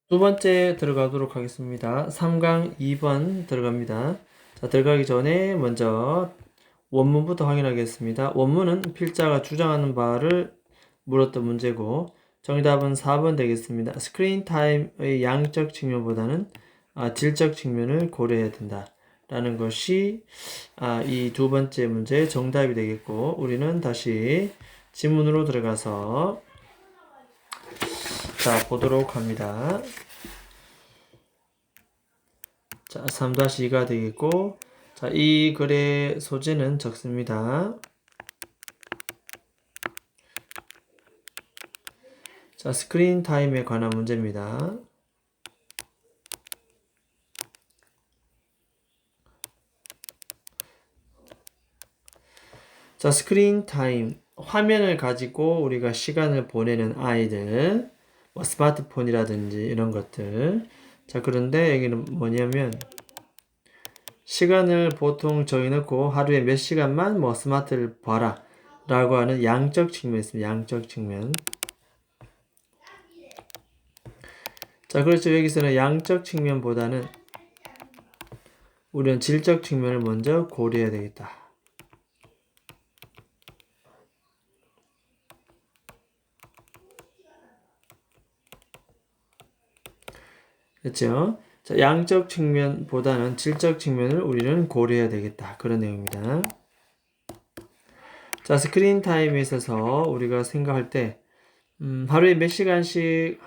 두 번째 들어가도록 하겠습니다. 3강 2번 들어갑니다. 자, 들어가기 전에 먼저 원문부터 확인하겠습니다. 원문은 필자가 주장하는 바를 물었던 문제고 정답은 4번 되겠습니다. 스크린 타임의 양적 측면보다는 질적 측면을 고려해야 된다. 라는 것이 이 두 번째 문제의 정답이 되겠고, 우리는 다시 지문으로 들어가서 보도록 합니다. 자, 3-2가 되겠고, 자, 이 글의 소재는 적습니다. 자, 스크린 타임에 관한 문제입니다. 자, 스크린 타임. 화면을 가지고 우리가 시간을 보내는 아이들, 뭐 스마트폰이라든지 이런 것들. 자, 그런데 여기는 뭐냐면, 시간을 보통 정해놓고 하루에 몇 시간만 뭐 스마트를 봐라 라고 하는 양적 측면이 있습니다. 양적 측면. 자, 그렇죠. 여기서는 양적 측면보다는 우리는 질적 측면을 먼저 고려해야 되겠다. 그렇죠? 자, 양적 측면보다는 질적 측면을 우리는 고려해야 되겠다. 그런 내용입니다. 자, 스크린 타임에 있어서 우리가 생각할 때 하루에 몇 시간씩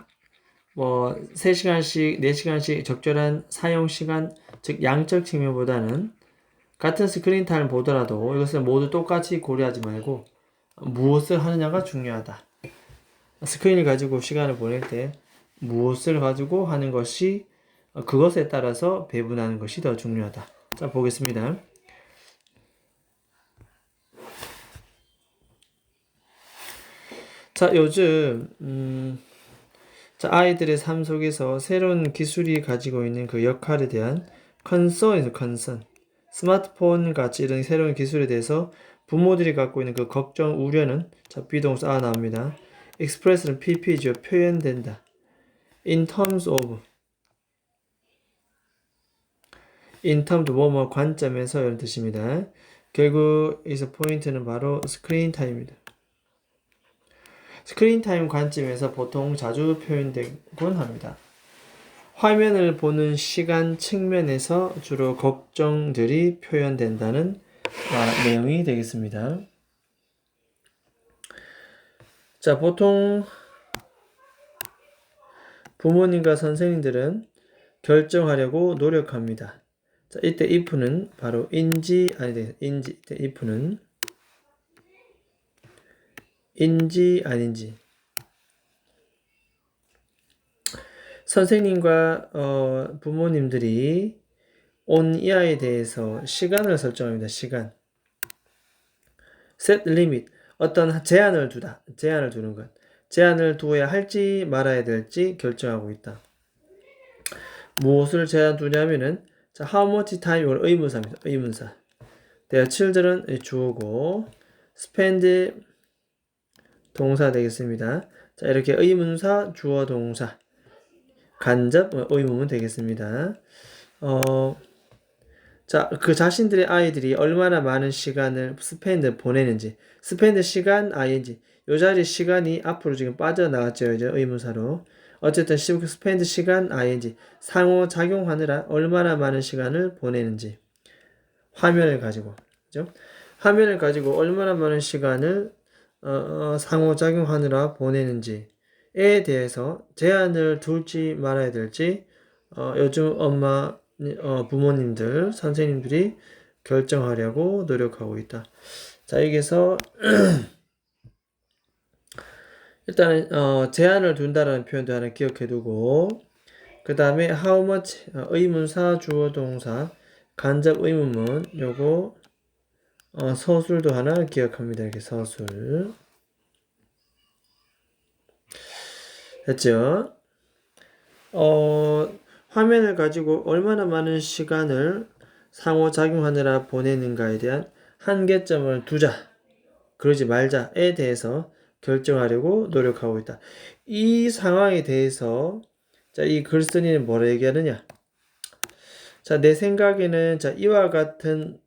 뭐 3시간씩, 4시간씩 적절한 사용 시간, 즉 양적 측면보다는 같은 스크린 타임을 보더라도 이것을 모두 똑같이 고려하지 말고 무엇을 하느냐가 중요하다. 스크린을 가지고 시간을 보낼 때 무엇을 가지고 하는 것이 그것에 따라서 배분하는 것이 더 중요하다. 자, 보겠습니다. 자, 요즘 자, 아이들의 삶 속에서 새로운 기술이 가지고 있는 그 역할에 대한 컨선. 스마트폰 같이 이런 새로운 기술에 대해서 부모들이 갖고 있는 그 걱정, 우려는 자, 비동사 나옵니다. express는 pp죠. 표현된다. in terms of 뭐뭐 관점에서 이런 뜻입니다. 결국 여기서 포인트는 바로 스크린 타임입니다. 스크린 타임 관점에서 보통 자주 표현되곤 합니다. 화면을 보는 시간 측면에서 주로 걱정들이 표현된다는 내용이 되겠습니다. 자, 보통 부모님과 선생님들은 결정하려고 노력합니다. 자, 이때 if는 바로 인지 이때 if는 인지 아닌지. 선생님과 부모님들이 on ear에 대해서 시간을 설정합니다. 시간. set limit. 어떤 제한을 두는 것. 제한을 두어야 할지 말아야 될지 결정하고 있다. 무엇을 제한 두냐면은 자, how much time 이건 의문사입니다. 의문사. their children 주어고 spend 동사 되겠습니다. 자, 이렇게 의문사, 주어, 동사 간접 의문문 되겠습니다. 자, 그 자신들의 아이들이 얼마나 많은 시간을 스펜드 보내는지, 스펜드 시간 ing, 요 자리 시간이 앞으로 지금 빠져나갔죠, 이제 의문사로. 어쨌든 스펜드 시간 ing, 상호작용하느라 얼마나 많은 시간을 보내는지. 화면을 가지고, 그죠? 화면을 가지고 얼마나 많은 시간을 상호작용하느라 보내는지에 대해서 제한을 둘지 말아야 될지 요즘 부모님들, 선생님들이 결정하려고 노력하고 있다. 자, 여기서 일단은 제한을 둔다라는 표현도 하나 기억해두고 그 다음에 how much 의문사, 주어, 동사, 간접 의문문 요거 서술도 하나 기억합니다. 이렇게 서술 됐죠? 화면을 가지고 얼마나 많은 시간을 상호작용하느라 보내는가에 대한 한계점을 두자, 그러지 말자에 대해서 결정하려고 노력하고 있다. 이 상황에 대해서 자, 이 글쓴이는 뭐라 얘기하느냐? 자, 내 생각에는 자, 이와 같은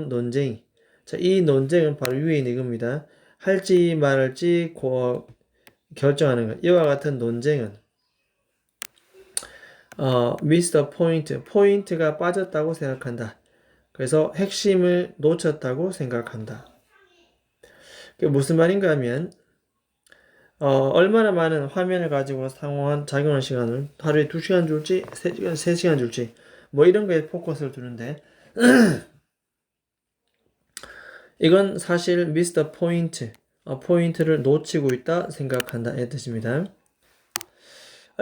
논쟁이. 자, 이 논쟁은 바로 위에 있는 이겁니다. 할지 말할지 결정하는 것. 이와 같은 논쟁은 miss the point. 포인트가 빠졌다고 생각한다. 그래서 핵심을 놓쳤다고 생각한다. 그게 무슨 말인가 하면 얼마나 많은 화면을 가지고 작용하는 시간을 하루에 2시간 줄지 3시간 줄지 뭐 이런 거에 포커스를 두는데 이건 사실 miss the point, 포인트를 놓치고 있다 생각한다 이 뜻입니다.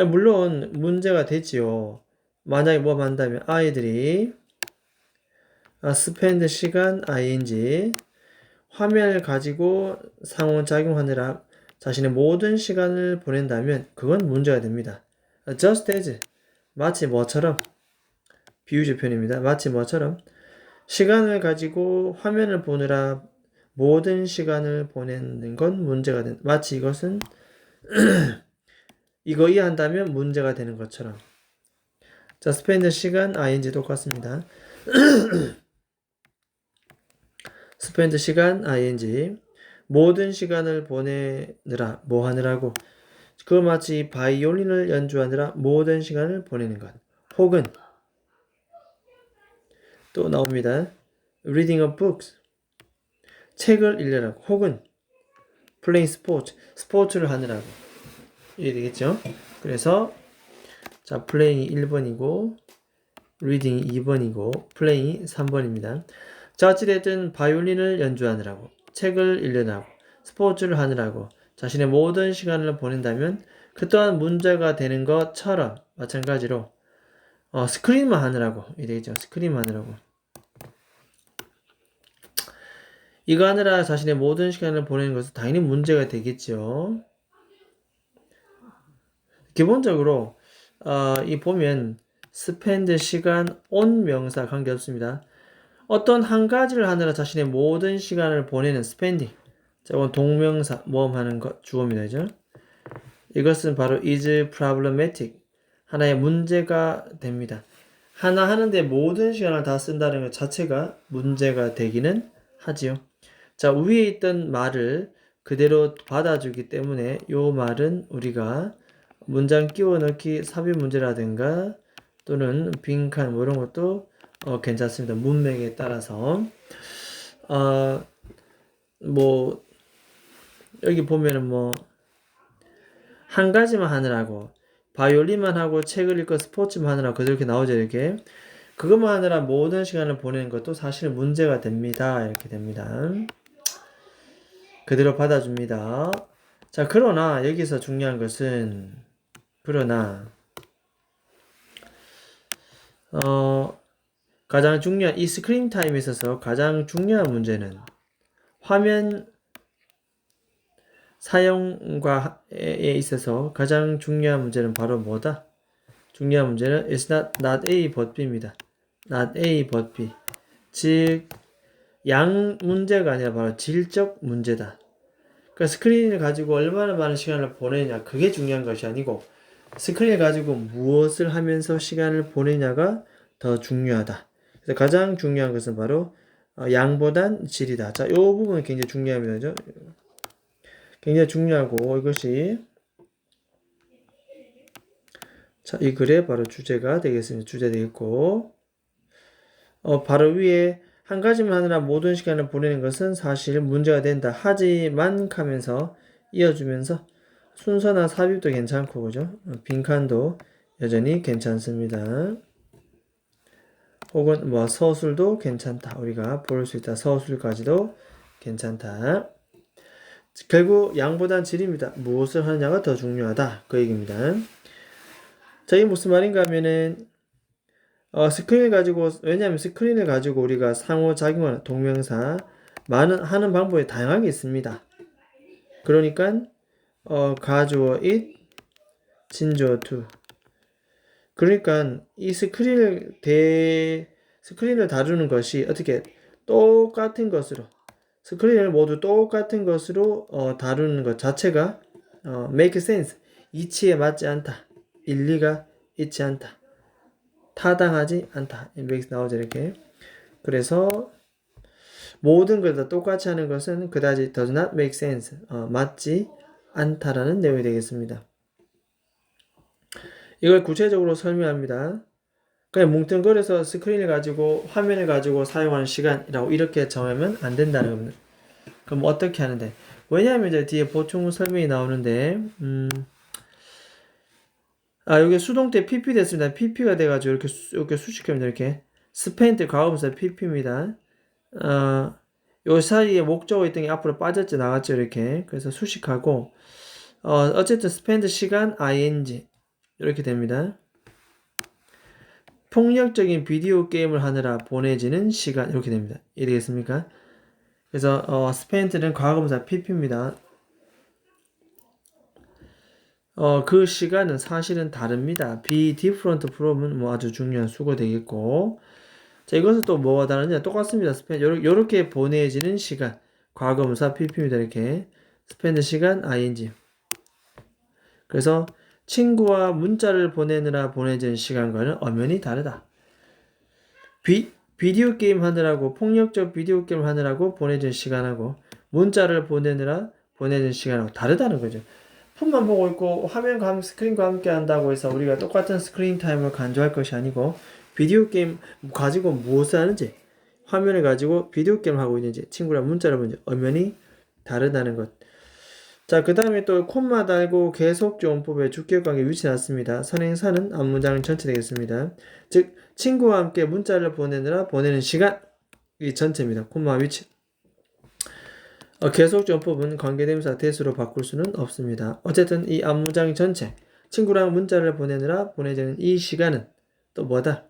물론 문제가 되지요. 만약에 뭐 한다면 아이들이 spend 시간 ing 화면을 가지고 상호작용하느라 자신의 모든 시간을 보낸다면 그건 문제가 됩니다. just as 마치 뭐처럼 비유적 표현입니다. 마치 뭐처럼 시간을 가지고 화면을 보느라 모든 시간을 보내는 건 문제가 된다. 마치 이것은 이거 이해한다면 문제가 되는 것처럼. 자, spend 시간 ing 똑같습니다. spend 시간 ing 모든 시간을 보내느라 뭐 하느라고 그 마치 바이올린을 연주하느라 모든 시간을 보내는 것. 혹은 또 나옵니다. reading of books 책을 읽느라고 혹은 playing sports 스포츠를 하느라고 이해 되겠죠? 그래서 자 playing이 1번이고 reading이 2번이고 playing이 3번입니다. 자 어찌됐든 바이올린을 연주하느라고 책을 읽느라고 스포츠를 하느라고 자신의 모든 시간을 보낸다면 그 또한 문제가 되는 것처럼 마찬가지로 스크린만 하느라고 이해 되겠죠? 스크린만 하느라고 이거 하느라 자신의 모든 시간을 보내는 것은 당연히 문제가 되겠죠. 기본적으로 이 보면 spend 시간 on 명사 관계없습니다. 어떤 한 가지를 하느라 자신의 모든 시간을 보내는 spending. 자, 이건 동명사 모험하는 것 주어입니다. 그죠? 이것은 바로 is problematic. 하나의 문제가 됩니다. 하나 하는데 모든 시간을 다 쓴다는 것 자체가 문제가 되기는 하지요. 자, 위에 있던 말을 그대로 받아주기 때문에 이 말은 우리가 문장 끼워 넣기 삽입 문제라든가 또는 빈칸 뭐 이런 것도 괜찮습니다. 문맥에 따라서 뭐 여기 보면은 뭐 한 가지만 하느라고 바이올린만 하고 책을 읽고 스포츠만 하느라고 그렇게 나오죠. 이렇게 그것만 하느라 모든 시간을 보내는 것도 사실 문제가 됩니다. 이렇게 됩니다. 그대로 받아줍니다. 자, 그러나 여기서 중요한 것은 가장 중요한 이 스크린 타임에 있어서 가장 중요한 문제는 화면 사용과에 있어서 가장 중요한 문제는 바로 뭐다? 중요한 문제는 is not A but B입니다. not A but B. 즉, 양 문제가 아니라 바로 질적 문제다. 그러니까 스크린을 가지고 얼마나 많은 시간을 보내냐 그게 중요한 것이 아니고 스크린을 가지고 무엇을 하면서 시간을 보내냐가 더 중요하다. 그래서 가장 중요한 것은 바로 양보단 질이다. 자, 이 부분은 굉장히 중요합니다. 굉장히 중요하고 이것이 자, 이 글의 바로 주제가 되겠습니다. 주제 되겠고 바로 위에 한 가지만 하느라 모든 시간을 보내는 것은 사실 문제가 된다. 하지만 하면서 이어주면서 순서나 삽입도 괜찮고 그죠? 빈칸도 여전히 괜찮습니다. 혹은 뭐 서술도 괜찮다. 우리가 볼 수 있다. 서술까지도 괜찮다. 결국 양보단 질입니다. 무엇을 하느냐가 더 중요하다. 그 얘기입니다. 자, 이게 무슨 말인가 하면은 왜냐하면 스크린을 가지고 우리가 상호작용하는 동명사 하는 방법이 다양하게 있습니다. 그러니까 가주어 it, 진주어 to. 그러니까 이 스크린을 다루는 것이 어떻게 똑같은 것으로 스크린을 모두 똑같은 것으로 다루는 것 자체가 make sense, 이치에 맞지 않다. 일리가 있지 않다. 타당하지 않다. makes 나오죠, 이렇게. 그래서 모든 걸 다 똑같이 하는 것은 그다지 does not make sense. 맞지 않다라는 내용이 되겠습니다. 이걸 구체적으로 설명합니다. 그냥 뭉뚱그려서 스크린을 가지고 화면을 가지고 사용하는 시간이라고 이렇게 정하면 안 된다는 겁니다. 그럼 어떻게 하는데? 왜냐하면 이제 뒤에 보충 설명이 나오는데, 여기 수동태 PP 됐습니다. PP가 돼가지고 이렇게 수식합니다. 이렇게. 스페인트 과거분사 PP입니다. 요 사이에 목적어 있던 게 앞으로 빠졌죠. 나갔죠. 이렇게. 그래서 수식하고, 어쨌든 스펜드 시간 ing. 이렇게 됩니다. 폭력적인 비디오 게임을 하느라 보내지는 시간. 이렇게 됩니다. 이해되겠습니까? 그래서, 스펜트는 과거분사 PP입니다. 그 시간은 사실은 다릅니다. be different from은 뭐 아주 중요한 수거 되겠고, 자, 이것은 또 뭐가 다르냐? 똑같습니다. 요렇게 보내지는 시간. 과거분사 PP입니다. 이렇게. 스펜드 시간 ing. 그래서 친구와 문자를 보내느라 보내지는 시간과는 엄연히 다르다. 비디오 게임 하느라고, 폭력적 비디오 게임 하느라고 보내지는 시간하고, 문자를 보내느라 보내지는 시간하고 다르다는 거죠. 폰만 보고 있고 화면과 스크린과 함께 한다고 해서 우리가 똑같은 스크린 타임을 강조할 것이 아니고, 비디오 게임 가지고 무엇을 하는지, 화면을 가지고 비디오 게임을 하고 있는지, 친구랑 문자를 보는지 엄연히 다르다는 것. 자, 그 다음에 또 콤마 달고 계속적 원법의 주격관계 위치 났습니다. 선행사는 앞문장 전체 되겠습니다. 즉 친구와 함께 문자를 보내느라 보내는 시간, 이 전체입니다. 콤마 위치. 계속적 원법은 관계대명사 대수로 바꿀 수는 없습니다. 어쨌든 이 앞문장 전체, 친구랑 문자를 보내느라 보내지는 이 시간은 또 뭐다?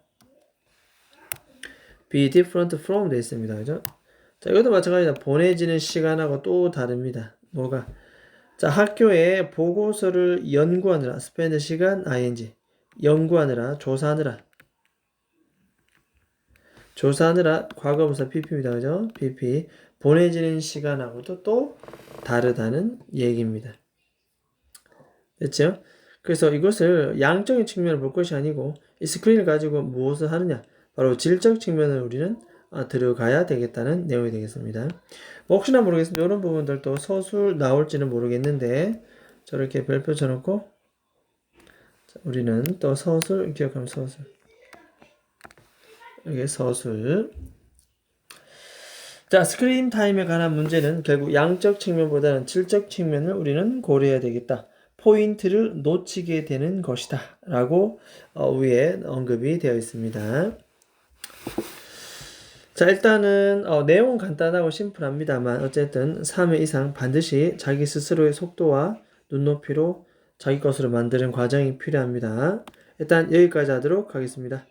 be different from 되어 있습니다. 그죠? 자, 이것도 마찬가지다. 보내지는 시간하고 또 다릅니다. 뭐가? 자, 학교에 보고서를 연구하느라, spend 시간, ing. 연구하느라, 조사하느라, 과거분사 pp입니다. 그죠? pp. 보내지는 시간하고도 또 다르다는 얘기입니다. 됐죠? 그래서 이것을 양적인 측면을 볼 것이 아니고, 이 스크린을 가지고 무엇을 하느냐? 바로 질적 측면을 우리는 들어가야 되겠다는 내용이 되겠습니다. 뭐 혹시나 모르겠습니다. 이런 부분들도 서술 나올지는 모르겠는데 저렇게 별표 쳐놓고, 자, 우리는 또 서술 기억하면 서술, 이게 서술. 자, 스크린 타임에 관한 문제는 결국 양적 측면보다는 질적 측면을 우리는 고려해야 되겠다. 포인트를 놓치게 되는 것이다 라고 위에 언급이 되어 있습니다. 자, 일단은 내용은 간단하고 심플합니다만 어쨌든 3회 이상 반드시 자기 스스로의 속도와 눈높이로 자기 것으로 만드는 과정이 필요합니다. 일단 여기까지 하도록 하겠습니다.